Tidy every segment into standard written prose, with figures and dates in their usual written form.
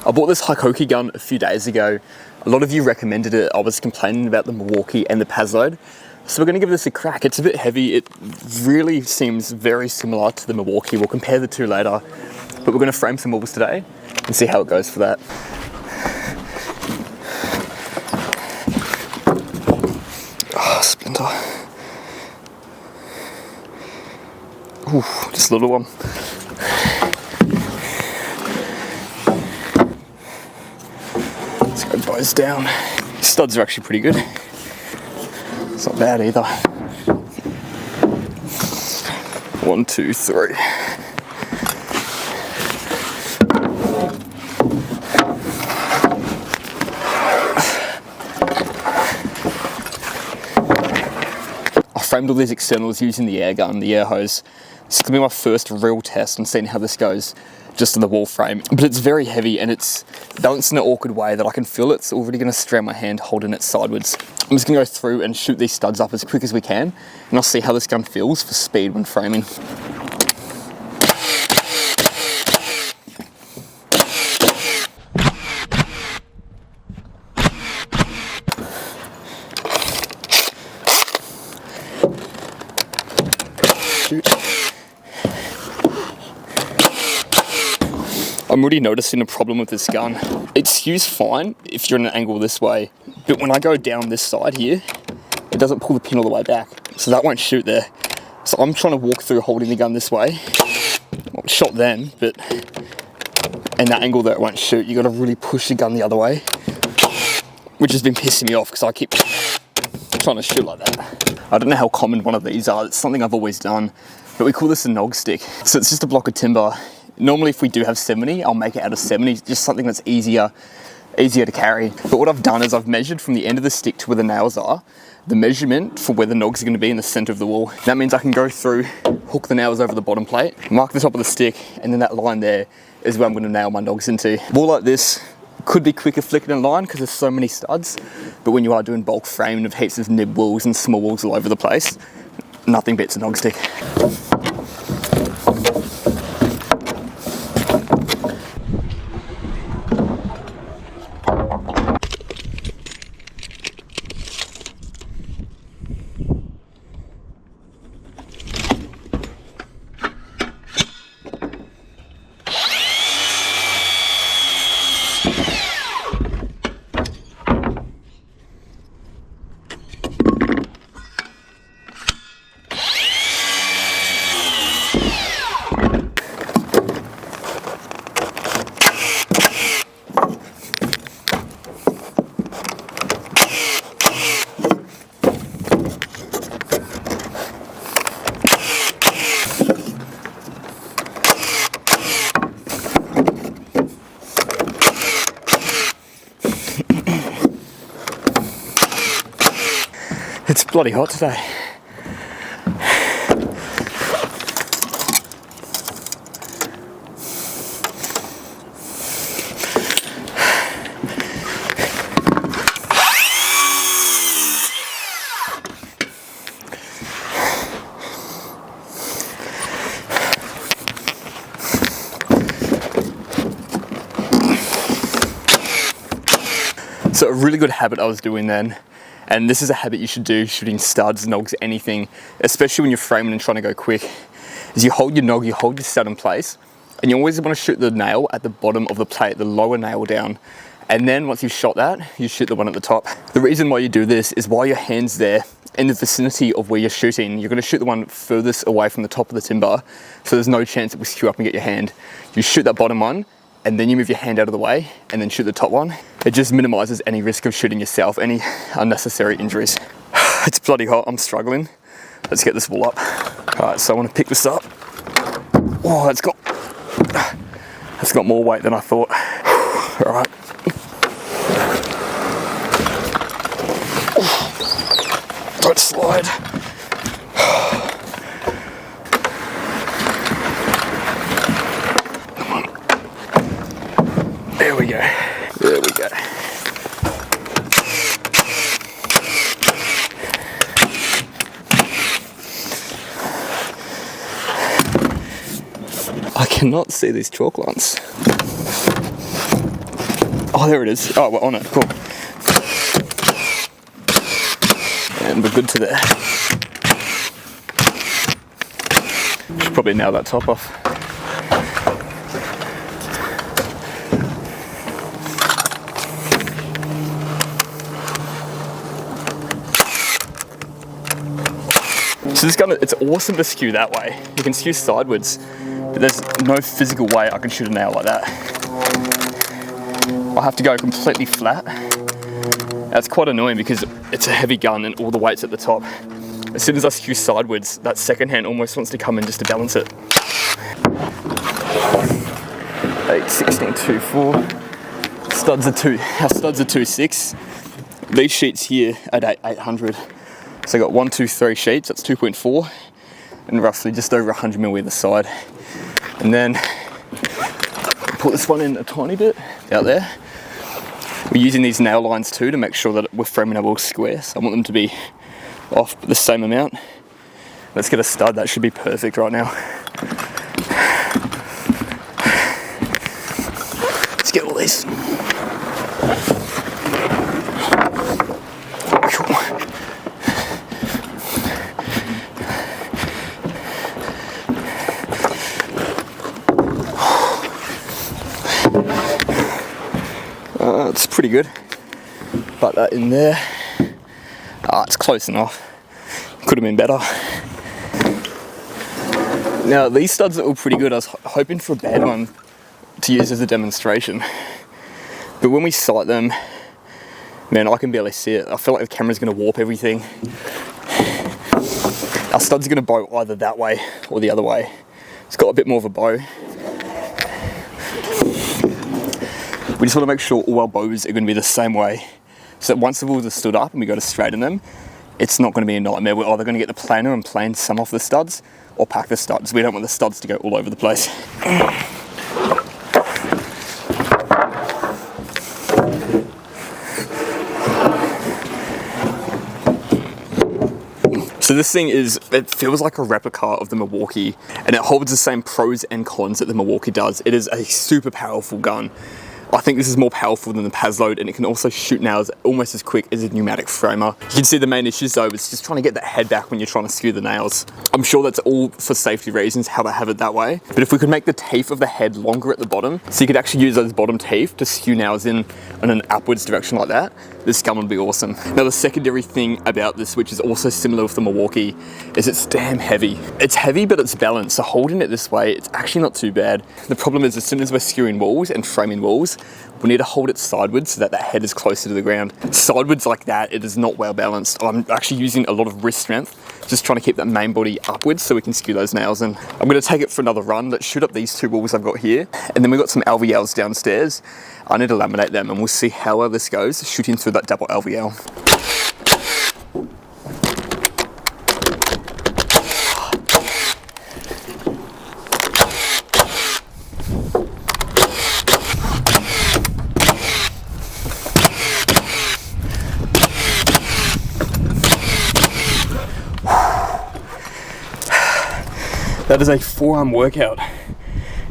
I bought this Hikoki gun a few days ago. A lot of you recommended it. I was complaining about the Milwaukee and the Pazload. So we're going to give this a crack. It's a bit heavy. It really seems very similar to the Milwaukee. We'll compare the two later. But we're going to frame some wobbles today and see how it goes for that. Oh, splinter. Ooh, just a little one. Let's go bows down. Studs are actually pretty good. It's not bad either. 1, 2, 3. I framed all these externals using the air gun, the air hose. This is going to be my first real test on seeing how this goes just on the wall frame. But it's very heavy and it's balanced in an awkward way that I can feel it's already going to strand my hand holding it sideways. I'm just going to go through and shoot these studs up as quick as we can, and I'll see how this gun feels for speed when framing. Shoot. I'm already noticing a problem with this gun. It skews fine if you're in an angle this way, but when I go down this side here, it doesn't pull the pin all the way back, so that won't shoot there. So I'm trying to walk through holding the gun this way. Well, it shot then, but in that angle there it won't shoot. You got to really push the gun the other way, which has been pissing me off because I keep trying to shoot like that. I don't know how common one of these are. It's something I've always done, but we call this a nog stick. So it's just a block of timber. Normally if we do have 70, I'll make it out of 70, just something that's easier to carry. But what I've done is I've measured from the end of the stick to where the nails are, the measurement for where the nogs are going to be in the center of the wall. That means I can go through, hook the nails over the bottom plate, mark the top of the stick, and then that line there is where I'm going to nail my nogs into. A wall like this could be quicker flicking in line because there's so many studs, but when you are doing bulk framing with heaps of nib walls and small walls all over the place, nothing beats a nog stick. It's bloody hot today. So a really good habit I was doing then, and this is a habit you should do shooting studs, nogs, anything, especially when you're framing and trying to go quick, is you hold your nog, you hold your stud in place, and you always want to shoot the nail at the bottom of the plate, the lower nail down, and then once you've shot that, you shoot the one at the top. The reason why you do this is while your hand's there in the vicinity of where you're shooting, you're going to shoot the one furthest away from the top of the timber, so there's no chance it will skew up and get your hand. You shoot that bottom one, and then you move your hand out of the way and then shoot the top one. It just minimizes any risk of shooting yourself, any unnecessary injuries. It's bloody hot, I'm struggling. Let's get this wall up. All right, so I want to pick this up. Oh, it's got more weight than I thought. All right. Don't slide. There we go. There we go. I cannot see these chalk lines. Oh, there it is. Oh, we're on it. Cool. And we're good to there. Should probably nail that top off. So this gun, it's awesome to skew that way. You can skew sideways, but there's no physical way I can shoot a nail like that. I have to go completely flat. That's quite annoying because it's a heavy gun and all the weight's at the top. As soon as I skew sideways, that second hand almost wants to come in just to balance it. 8, 16, 2, 4. Studs are 2.6. These sheets here at 800. So I got 1, 2, 3 sheets, that's 2.4, and roughly just over 100mm either side. And then put this one in a tiny bit out there. We're using these nail lines too to make sure that we're framing our wheels square. So I want them to be off the same amount. Let's get a stud, that should be perfect right now. Let's get all these. It's pretty good. Put that in there. It's close enough. Could have been better. Now these studs are all pretty good. I was hoping for a bad one to use as a demonstration, but when we sight them, man, I can barely see it. I feel like the camera's going to warp everything. Our studs are going to bow either that way or the other way. It's got a bit more of a bow. We just want to make sure all our bows are going to be the same way, so that once the wheels are stood up and we go to straighten them, it's not going to be a nightmare. We're either going to get the planer and plane some off the studs, or pack the studs. We don't want the studs to go all over the place. So this thing it feels like a replica of the Milwaukee, and it holds the same pros and cons that the Milwaukee does. It is a super powerful gun. I think this is more powerful than the Pazload, and it can also shoot nails almost as quick as a pneumatic framer. You can see the main issues though, is just trying to get that head back when you're trying to skew the nails. I'm sure that's all for safety reasons, how they have it that way. But if we could make the teeth of the head longer at the bottom, so you could actually use those bottom teeth to skew nails in an upwards direction like that, this gun would be awesome. Now the secondary thing about this, which is also similar with the Milwaukee, is it's damn heavy. It's heavy, but it's balanced. So holding it this way, it's actually not too bad. The problem is, as soon as we're skewing walls and framing walls, we need to hold it sideways so that the head is closer to the ground. Sideways like that, it is not well balanced. I'm actually using a lot of wrist strength, just trying to keep that main body upwards so we can skew those nails in. I'm gonna take it for another run. Let's shoot up these two walls I've got here. And then we've got some LVLs downstairs. I need to laminate them, and we'll see how well this goes, shooting through that double LVL. That is a forearm workout.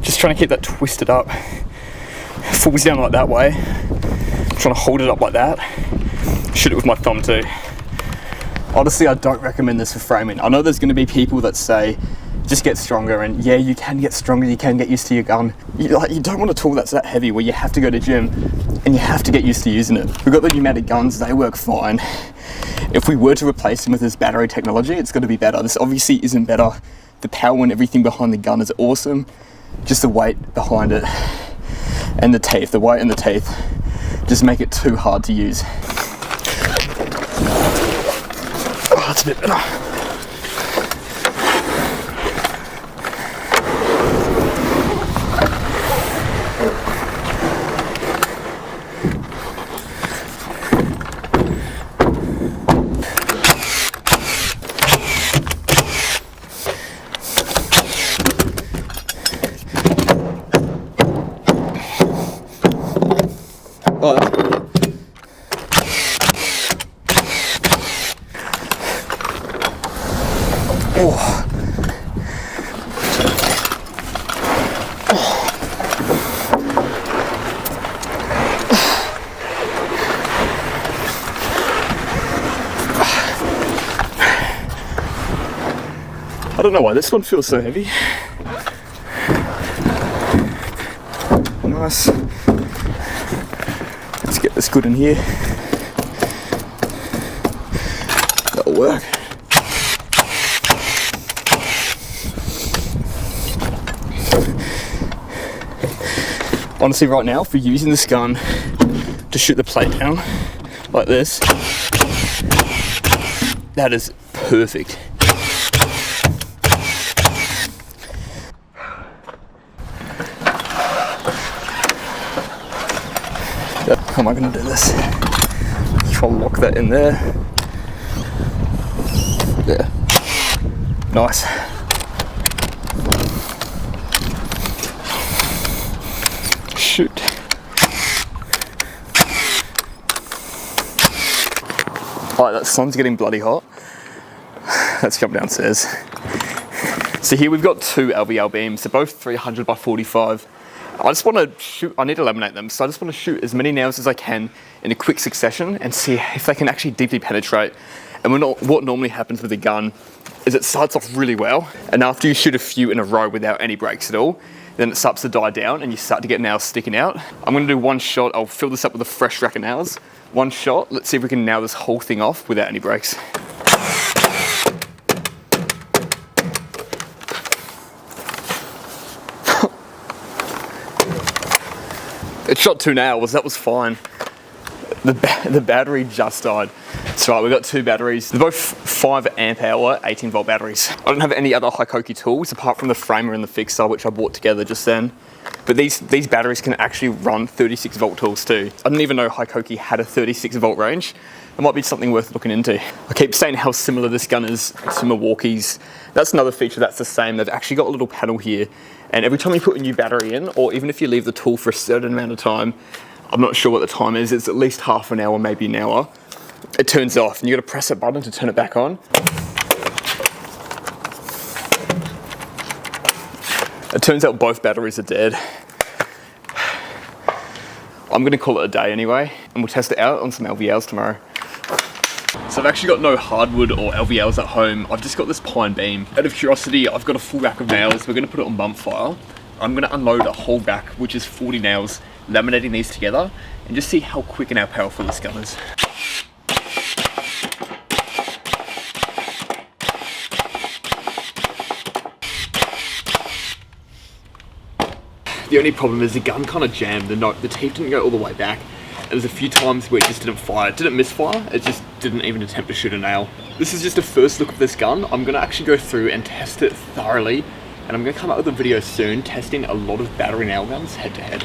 Just trying to keep that twisted up. Falls down like that way. Trying to hold it up like that. Shoot it with my thumb too. Honestly, I don't recommend this for framing. I know there's going to be people that say, just get stronger, and yeah, you can get stronger, you can get used to your gun. You don't want a tool that's that heavy where you have to go to gym and you have to get used to using it. We've got the pneumatic guns, they work fine. If we were to replace them with this battery technology, it's going to be better. This obviously isn't better. The power and everything behind the gun is awesome. Just the weight behind it and the teeth, the weight and the teeth just make it too hard to use. Oh, that's a bit better. Oh, that's good. Oh. don't know why this one feels so heavy. Nice. Let's get this good in here. That'll work. Honestly, right now, if we're using this gun to shoot the plate down like this, that is perfect. How am I going to do this? Try to lock that in there. Yeah. Nice. Shoot. Alright, that sun's getting bloody hot. Let's jump downstairs. So here we've got two LVL beams. They're both 300 by 45. I just want to shoot, I need to laminate them, so I just want to shoot as many nails as I can in a quick succession and see if they can actually deeply penetrate. And what normally happens with a gun is it starts off really well, and after you shoot a few in a row without any breaks at all, then it starts to die down and you start to get nails sticking out. I'm going to do one shot. I'll fill this up with a fresh rack of nails. One shot. Let's see if we can nail this whole thing off without any breaks. It shot 2 nails. That was fine. The battery just died. That's right, we've got 2 batteries. They're both 5 amp hour, 18 volt batteries. I don't have any other Hikoki tools apart from the framer and the fixer, which I bought together just then. But these batteries can actually run 36 volt tools too. I didn't even know Hikoki had a 36 volt range. It might be something worth looking into. I keep saying how similar this gun is to Milwaukee's. That's another feature that's the same. They've actually got a little panel here, and every time you put a new battery in, or even if you leave the tool for a certain amount of time, I'm not sure what the time is, it's at least half an hour, maybe an hour, it turns off, and you gotta press a button to turn it back on. It turns out both batteries are dead. I'm gonna call it a day anyway, and we'll test it out on some LVLs tomorrow. So I've actually got no hardwood or LVLs at home. I've just got this pine beam. Out of curiosity, I've got a full rack of nails. We're gonna put it on bump fire. I'm gonna unload a whole rack, which is 40 nails, laminating these together, and just see how quick and how powerful this gun is. The only problem is the gun kind of jammed, the teeth didn't go all the way back. And there's a few times where it just didn't fire. It didn't misfire, it just didn't even attempt to shoot a nail. This is just a first look of this gun. I'm gonna actually go through and test it thoroughly, and I'm gonna come up with a video soon testing a lot of battery nail guns head to head.